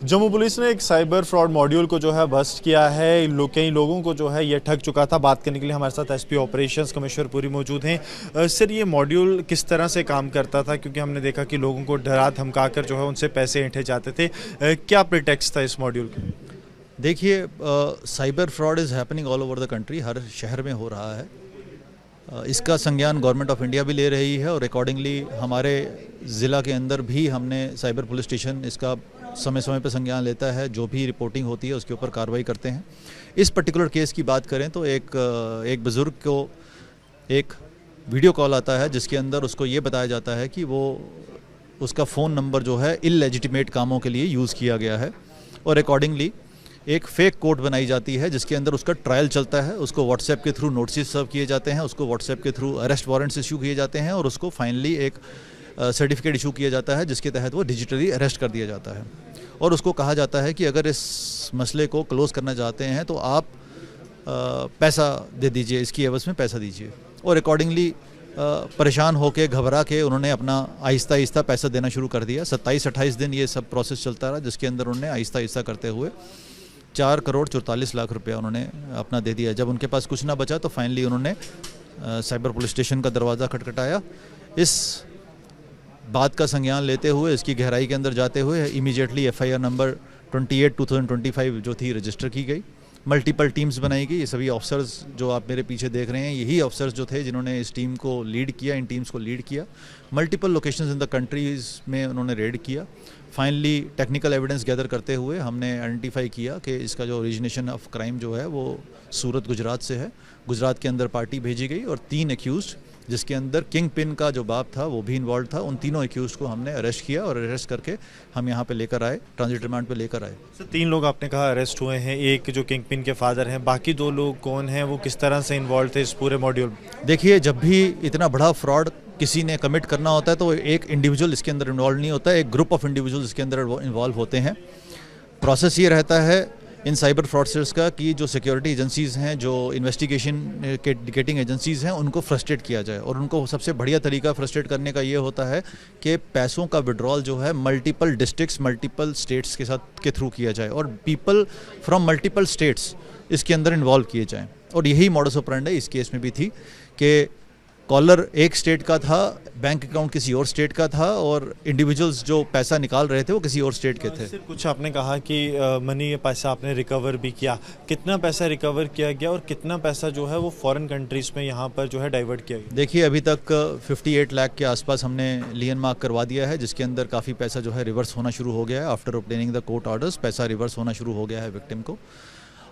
Jammu police ने एक cyber fraud module को जो है बस्ट किया है। कई लोगों को जो है ये ठग चुका था। बात करने के लिए हमारे साथ एसपी ऑपरेशंस कमिश्नर पुरी मौजूद हैं। सर, ये मॉड्यूल किस तरह से काम करता था, क्योंकि हमने देखा कि लोगों को डरा धमकाकर जो है उनसे पैसे ऐंठे जाते थे। क्या प्रिटेक्स्ट था इस मॉड्यूल का? देखिए, cyber fraud is happening all over the country, हर शहर में हो रहा है। इसका संज्ञान गवर्नमेंट ऑफ इंडिया भी ले रही है और अकॉर्डिंगली हमारे ज़िला के अंदर भी हमने साइबर पुलिस स्टेशन इसका समय समय पर संज्ञान लेता है। जो भी रिपोर्टिंग होती है उसके ऊपर कार्रवाई करते हैं। इस पर्टिकुलर केस की बात करें तो एक बुज़ुर्ग को एक वीडियो कॉल आता है जिसके अंदर उसको ये बताया जाता है कि वो उसका फ़ोन नंबर जो है इललेजिटिमेट कामों के लिए यूज़ किया गया है और अकॉर्डिंगली एक फेक कोड बनाई जाती है जिसके अंदर उसका ट्रायल चलता है। उसको व्हाट्सएप के थ्रू नोटिस सर्व किए जाते हैं, उसको व्हाट्सएप के थ्रू अरेस्ट वारंट्स इशू किए जाते हैं और उसको फाइनली एक सर्टिफिकेट इशू किया जाता है जिसके तहत वो डिजिटली अरेस्ट कर दिया जाता है। और उसको कहा जाता है कि अगर इस मसले को क्लोज़ करना चाहते हैं तो आप पैसा दे दीजिए, इसकी एवज़ में पैसा दीजिए। और अकॉर्डिंगली परेशान होकर घबरा के उन्होंने अपना आहिस्ता आहिस्ता पैसा देना शुरू कर दिया। 27-28 दिन ये सब प्रोसेस चलता रहा जिसके अंदर उन्होंने आहिस्ता आहिस्ता करते हुए 4 करोड़ 44 लाख रुपया उन्होंने अपना दे दिया। जब उनके पास कुछ ना बचा तो फाइनली उन्होंने साइबर पुलिस स्टेशन का दरवाज़ा खटखटाया। इस बात का संज्ञान लेते हुए, इसकी गहराई के अंदर जाते हुए इमीडिएटली FIR नंबर 28/2025 जो थी रजिस्टर की गई। मल्टीपल टीम्स बनाई गई। ये सभी ऑफिसर्स जो आप मेरे पीछे देख रहे हैं, यही ऑफिसर्स जो थे जिन्होंने इस टीम को लीड किया, इन टीम्स को लीड किया। Multiple locations in the countries में उन्होंने रेड किया। फाइनली टेक्निकल एविडेंस गैदर करते हुए हमने आइडेंटिफाई किया कि इसका जो ओरिजिनेशन ऑफ क्राइम जो है वो सूरत गुजरात से है। गुजरात के अंदर पार्टी भेजी गई और 3 एक्यूज़, जिसके अंदर किंग पिन का जो बाप था वो भी इन्वॉल्व था, उन तीनों एक्यूज़ को हमने अरेस्ट किया और अरेस्ट करके हम यहाँ पे लेकर आए, ट्रांजिट रिमांड पे लेकर आए। सर, 3 लोग आपने कहा अरेस्ट हुए हैं, एक जो किंग पिन के फादर हैं, बाकी 2 लोग कौन हैं, वो किस तरह से इन्वॉल्व थे इस पूरे मॉड्यूल? देखिए, जब भी इतना बड़ा फ्रॉड किसी ने कमिट करना होता है तो एक इंडिविजुअल इसके अंदर इन्वॉल्व नहीं होता है, एक ग्रुप ऑफ इंडिविजुअल्स इसके अंदर इन्वॉल्व होते हैं। प्रोसेस ये रहता है इन साइबर फ्रॉडस्टर्स का कि जो सिक्योरिटी एजेंसीज़ हैं, जो इन्वेस्टिगेशन के इंडिकेटिंग एजेंसीज़ हैं, उनको फ्रस्ट्रेट किया जाए। और उनको सबसे बढ़िया तरीका फ्रस्ट्रेट करने का ये होता है कि पैसों का विड्रॉल जो है मल्टीपल डिस्ट्रिक्ट्स, मल्टीपल स्टेट्स के साथ के थ्रू किया जाए और पीपल फ्रॉम मल्टीपल स्टेट्स इसके अंदर इन्वॉल्व किए जाएँ। और यही मॉडस ऑपरेंडी इस केस में भी थी कि कॉलर एक स्टेट का था, बैंक अकाउंट किसी और स्टेट का था और इंडिविजुअल्स जो पैसा निकाल रहे थे वो किसी और स्टेट के थे। सर, कुछ आपने कहा कि मनी, पैसा आपने रिकवर भी किया। कितना पैसा रिकवर किया गया और कितना पैसा जो है वो फॉरेन कंट्रीज़ में यहाँ पर जो है डाइवर्ट किया गया? देखिए, अभी तक 58 लाख के आसपास हमने लियन मार्क करवा दिया है, जिसके अंदर काफ़ी पैसा जो है रिवर्स होना शुरू हो गया है। After obtaining the court orders पैसा रिवर्स होना शुरू हो गया है विक्टिम को।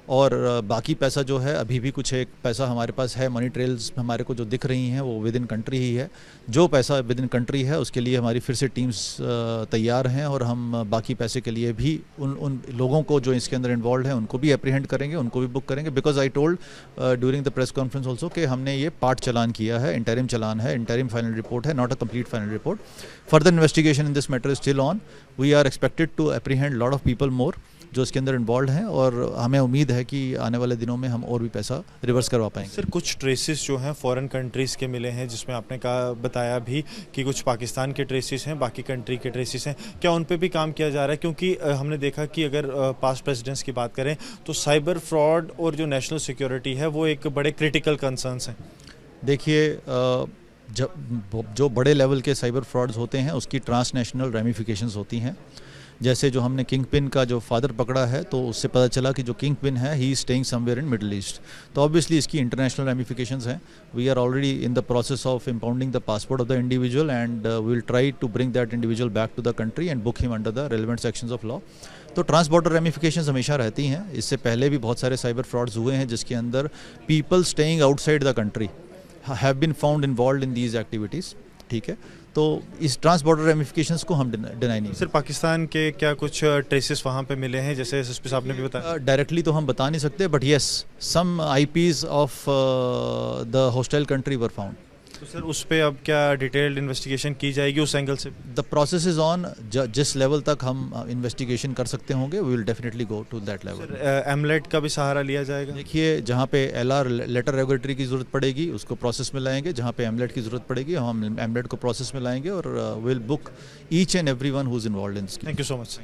और बाकी पैसा जो है, अभी भी कुछ एक पैसा हमारे पास है, मनी ट्रेल्स हमारे को जो दिख रही हैं वो विद इन कंट्री ही है। जो पैसा विद इन कंट्री है उसके लिए हमारी फिर से टीम्स तैयार हैं और हम बाकी पैसे के लिए भी उन लोगों को जो इसके अंदर इन्वॉल्व हैं उनको भी अप्रीहेंड करेंगे, उनको भी बुक करेंगे। Because I told during the press conference also कि हमने ये पार्ट चालान किया है, इंटरिम चालान है, इंटरिम फाइनल रिपोर्ट है, not a complete final report. Further investigation in this matter is still on. We are expected to apprehend lot of people more जो इसके अंदर इन्वॉल्व हैं और हमें उम्मीद है कि आने वाले दिनों में हम और भी पैसा रिवर्स करवा पाएंगे। सर, कुछ ट्रेसेस जो हैं फॉरेन कंट्रीज़ के मिले हैं, जिसमें आपने कहा, बताया भी कि कुछ पाकिस्तान के ट्रेसेस हैं, बाकी कंट्री के ट्रेसेस हैं। क्या उन पे भी काम किया जा रहा है? क्योंकि हमने देखा कि अगर पास्ट प्रेसिडेंट्स की बात करें तो साइबर फ्रॉड और जो नेशनल सिक्योरिटी है वो एक बड़े क्रिटिकल कंसर्न्स हैं। देखिए, जो बड़े लेवल के साइबर फ्रॉड्स होते हैं उसकी ट्रांसनेशनल रेमिफिकेशंस होती हैं। जैसे जो हमने किंग पिन का जो फादर पकड़ा है तो उससे पता चला कि जो किंग पिन है he staying somewhere in Middle East. तो ऑब्वियसली इसकी इंटरनेशनल रेमिफिकेशंस हैं। We are already in the process of impounding the passport of the individual and we will try to bring that individual back to the country and book him under the relevant sections of law. तो trans border ramifications हमेशा रहती हैं। इससे पहले भी बहुत सारे cyber frauds हुए हैं जिसके अंदर people staying outside the country have been found involved in these activities. ठीक है, तो इस ट्रांस बॉर्डर रेमिफिकेशंस को हम डिनाई नहीं। सर, पाकिस्तान के क्या कुछ ट्रेसेस वहाँ पे मिले हैं, जैसे एसएसपी साहब ने भी बताया? डायरेक्टली तो हम बता नहीं सकते, but yes, some IPs of the hostile country were found. तो सर, उस पर अब क्या डिटेल्ड इन्वेस्टिगेशन की जाएगी उस एंगल से? The process is on. जिस लेवल तक हम इन्वेस्टिगेशन कर सकते होंगे we will definitely go to that level. MLAT का भी सहारा लिया जाएगा? देखिए, जहाँ पे LR लेटर रेगुलेटरी की ज़रूरत पड़ेगी उसको प्रोसेस में लाएंगे, जहाँ पे एमलेट की ज़रूरत पड़ेगी हम एमलेट को प्रोसेस में लाएंगे और will book each and every one who is involved in this. Thank you so much.